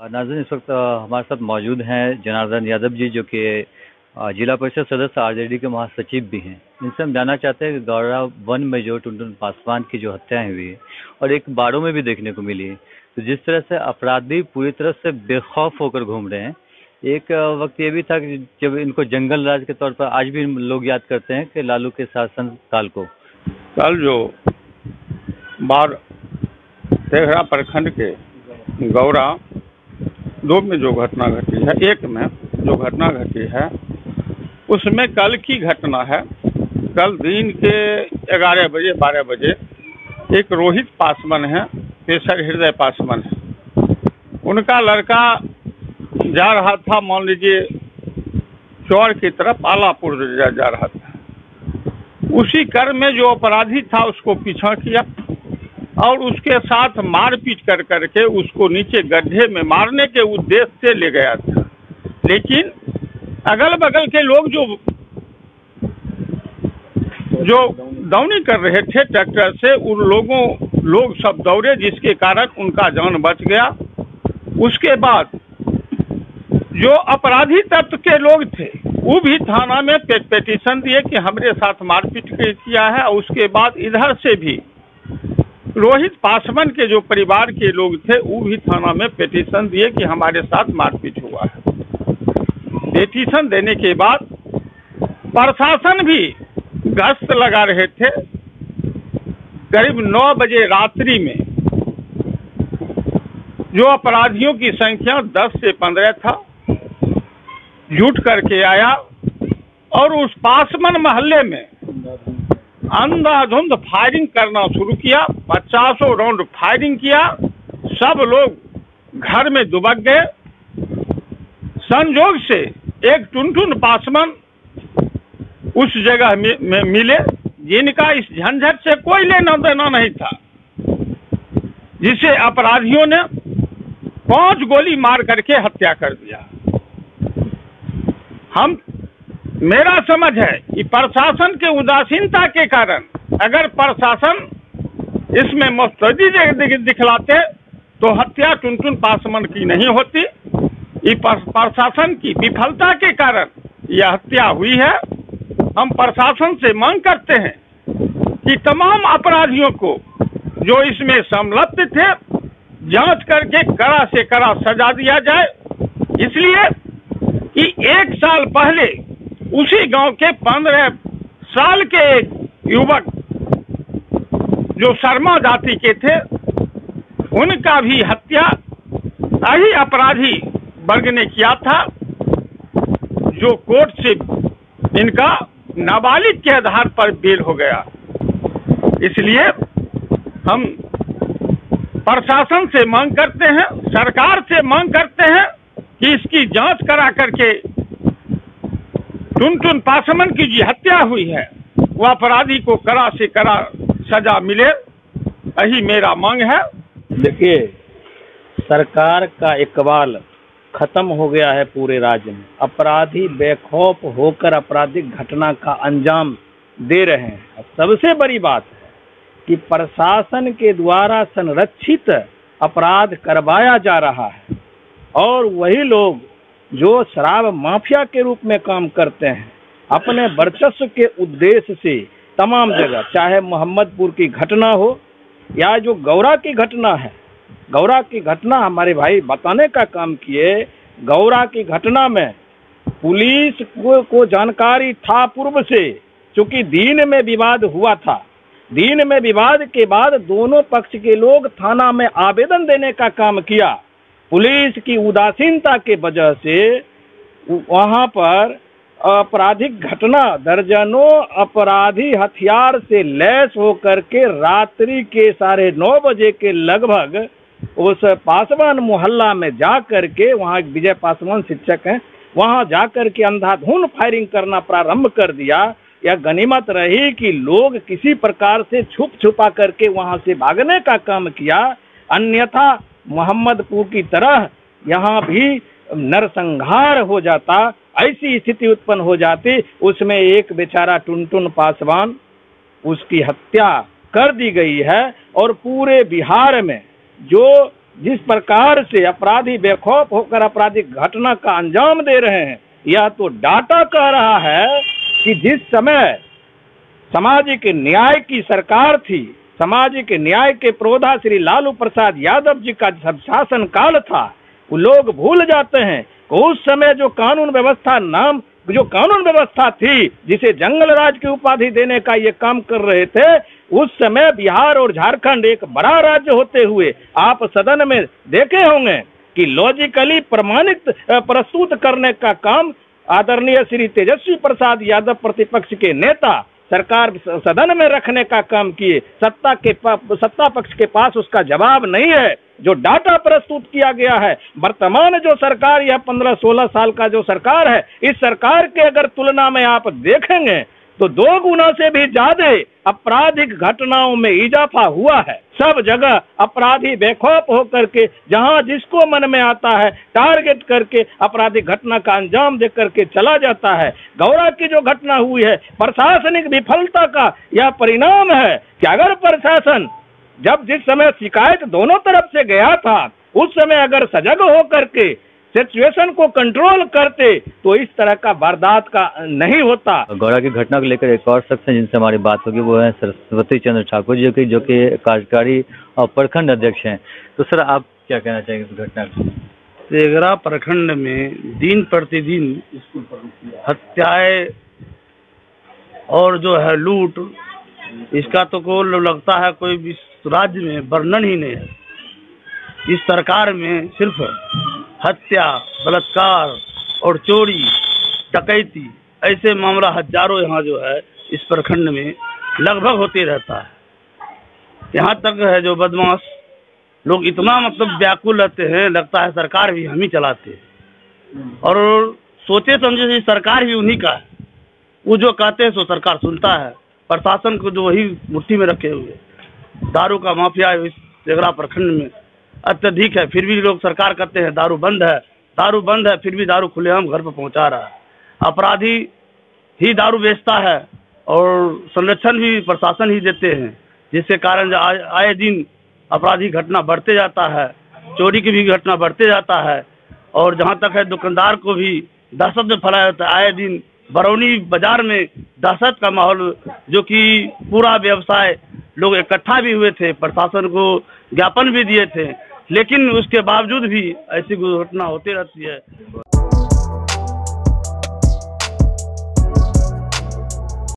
नाज़रीन, इस वक्त हमारे साथ मौजूद हैं जनार्दन यादव जी, जो कि जिला परिषद सदस्य आरजेडी के महासचिव भी हैं। इनसे हम जानना चाहते हैं कि गौरा वन में जो टुनटुन पासवान की जो हत्याएं हुई है और एक बाड़ों में भी देखने को मिली है, तो जिस तरह से अपराधी पूरी तरह से बेखौफ होकर घूम रहे हैं। एक वक्त ये भी था कि जब इनको जंगल राज के तौर पर आज भी लोग याद करते हैं कि लालू के शासन काल को। कल जो बार तेघड़ा प्रखंड के गौरा 2 में जो घटना घटी है, 1 में जो घटना घटी है उसमें कल की घटना है। कल दिन के 11 बजे 12 बजे एक रोहित पासवान है, पेशर हृदय पासवान है, उनका लड़का जा रहा था, मान लीजिए चौर की तरफ आलापुर जा रहा था। उसी क्रम में जो अपराधी था उसको पीछा किया और उसके साथ मारपीट कर करके उसको नीचे गड्ढे में मारने के उद्देश्य से ले गया था। लेकिन अगल बगल के लोग जो दौनी कर रहे थे ट्रैक्टर से, उन लोग सब दौड़े, जिसके कारण उनका जान बच गया। उसके बाद जो अपराधी तत्व के लोग थे वो भी थाना में पेटिशन दिए कि हमारे साथ मारपीट किया है। और उसके बाद इधर से भी रोहित पासवान के जो परिवार के लोग थे वो भी थाना में पेटिशन दिए कि हमारे साथ मारपीट हुआ है। पेटिशन देने के बाद प्रशासन भी गश्त लगा रहे थे। करीब 9 बजे रात्रि में जो अपराधियों की संख्या 10 से 15 था, जुट करके आया और उस पासवान मोहल्ले में अंधाधुंध फायरिंग करना शुरू किया। 50 राउंड फायरिंग किया। सब लोग घर में दुबक गए। संजोग से एक टुनटुन पासवान उस जगह में मिले जिनका इस झंझट से कोई लेना देना नहीं था, जिसे अपराधियों ने 5 गोली मार करके हत्या कर दिया। मेरा समझ है कि प्रशासन के उदासीनता के कारण अगर प्रशासन इसमें मुस्तैदी दिखलाते तो हत्या टुनटुन पासवान की नहीं होती। प्रशासन की विफलता के कारण यह हत्या हुई है। हम प्रशासन से मांग करते हैं कि तमाम अपराधियों को जो इसमें संलिप्त थे जांच करके कड़ा से कड़ा सजा दिया जाए। इसलिए कि 1 साल पहले उसी गांव के 15 साल के एक युवक जो शर्मा जाति के थे, उनका भी हत्या यही अपराधी वर्ग ने किया था, जो कोर्ट से इनका नाबालिग के आधार पर बेल हो गया। इसलिए हम प्रशासन से मांग करते हैं, सरकार से मांग करते हैं कि इसकी जांच करा करके टुनटुन पासवान की जी हत्या हुई है वह अपराधी को कड़ा से कड़ा सजा मिले, यही मेरा मांग है। देखिए, सरकार का इकबाल खत्म हो गया है पूरे राज्य में। अपराधी बेखौफ होकर आपराधिक घटना का अंजाम दे रहे हैं। सबसे बड़ी बात है कि प्रशासन के द्वारा संरक्षित अपराध करवाया जा रहा है और वही लोग जो शराब माफिया के रूप में काम करते हैं, अपने वर्चस्व के उद्देश्य से तमाम जगह, चाहे मोहम्मदपुर की घटना हो या जो गौरा की घटना है, गौरा की घटना हमारे भाई बताने का काम किए। गौरा की घटना में पुलिस को जानकारी था पूर्व से, चूंकि दिन में विवाद हुआ था। दिन में विवाद के बाद दोनों पक्ष के लोग थाना में आवेदन देने का काम किया। पुलिस की उदासीनता के वजह से वहां पर आपराधिक घटना, दर्जनों अपराधी हथियार से लैस होकर के रात्रि के 9:30 बजे के लगभग उस पासवान मोहल्ला में जा करके, वहाँ विजय पासवान शिक्षक हैं, वहाँ जा करके अंधाधुंध फायरिंग करना प्रारंभ कर दिया। यह गनीमत रही कि लोग किसी प्रकार से छुप छुपा करके वहाँ से भागने का काम किया, अन्यथा मोहम्मदपुर की तरह यहाँ भी नरसंहार हो जाता, ऐसी स्थिति उत्पन्न हो जाती। उसमें एक बेचारा टुनटुन पासवान उसकी हत्या कर दी गई है। और पूरे बिहार में जो जिस प्रकार से अपराधी बेखौफ होकर आपराधिक घटना का अंजाम दे रहे हैं, यह तो डाटा कह रहा है कि जिस समय सामाजिक न्याय की सरकार थी, सामाजिक न्याय के प्रोधा श्री लालू प्रसाद यादव जी का जब शासन काल था, वो लोग भूल जाते हैं कि उस समय जो कानून व्यवस्था थी, जिसे जंगल राज की उपाधि देने का ये काम कर रहे थे, उस समय बिहार और झारखंड एक बड़ा राज्य होते हुए आप सदन में देखे होंगे कि लॉजिकली प्रस्तुत करने का काम आदरणीय श्री तेजस्वी प्रसाद यादव प्रतिपक्ष के नेता सरकार सदन में रखने का काम किए। सत्ता पक्ष के पास उसका जवाब नहीं है। जो डाटा प्रस्तुत किया गया है, वर्तमान जो सरकार, यह 15-16 साल का जो सरकार है, इस सरकार के अगर तुलना में आप देखेंगे तो 2 गुना से भी ज्यादा आपराधिक घटनाओं में इजाफा हुआ है। सब जगह अपराधी बेखौफ होकर के जहां जिसको मन में आता है टारगेट करके आपराधिक घटना का अंजाम दे करके चला जाता है। गौरा की जो घटना हुई है, प्रशासनिक विफलता का यह परिणाम है कि अगर प्रशासन जब जिस समय शिकायत दोनों तरफ से गया था, उस समय अगर सजग होकर के सिचुएशन को कंट्रोल करते तो इस तरह का वारदात का नहीं होता। गौरा की घटना को लेकर एक और शख्स है जिनसे हमारी बात होगी, वो है सरस्वती चंद्र ठाकुर जी जो कि कार्यकारी और प्रखंड अध्यक्ष हैं। तो सर, आप क्या कहना चाहेंगे इस घटना को? तेघरा प्रखंड में दिन प्रतिदिन हत्याएं और जो है लूट, इसका तो को लगता है कोई राज्य में वर्णन ही नहीं है। इस सरकार में सिर्फ हत्या, बलात्कार और चोरी, डकैती, ऐसे मामला हजारों यहाँ जो है इस प्रखंड में लगभग होते रहता है। यहाँ तक है जो बदमाश लोग इतना मतलब व्याकुल रहते हैं, लगता है सरकार भी हम ही चलाते हैं और सोचे समझे सरकार भी उन्हीं का है। वो जो कहते हैं सो सरकार सुनता है। प्रशासन को जो वही मुट्ठी में रखे हुए, दारू का माफिया इस तेघरा प्रखंड में अत्यधिक है। फिर भी लोग सरकार कहते हैं दारू बंद है, फिर भी दारू खुलेआम घर पर पहुंचा रहा है। अपराधी ही दारू बेचता है और संरक्षण भी प्रशासन ही देते हैं, जिसके कारण आए दिन अपराधी घटना बढ़ते जाता है, चोरी की भी घटना बढ़ते जाता है। और जहां तक है दुकानदार को भी दहशत में फैलाया जाता है। आए दिन बरौनी बाजार में दहशत का माहौल, जो कि पूरा व्यवसाय लोग इकट्ठा भी हुए थे, प्रशासन को ज्ञापन भी दिए थे, लेकिन उसके बावजूद भी ऐसी घटना होती रहती है।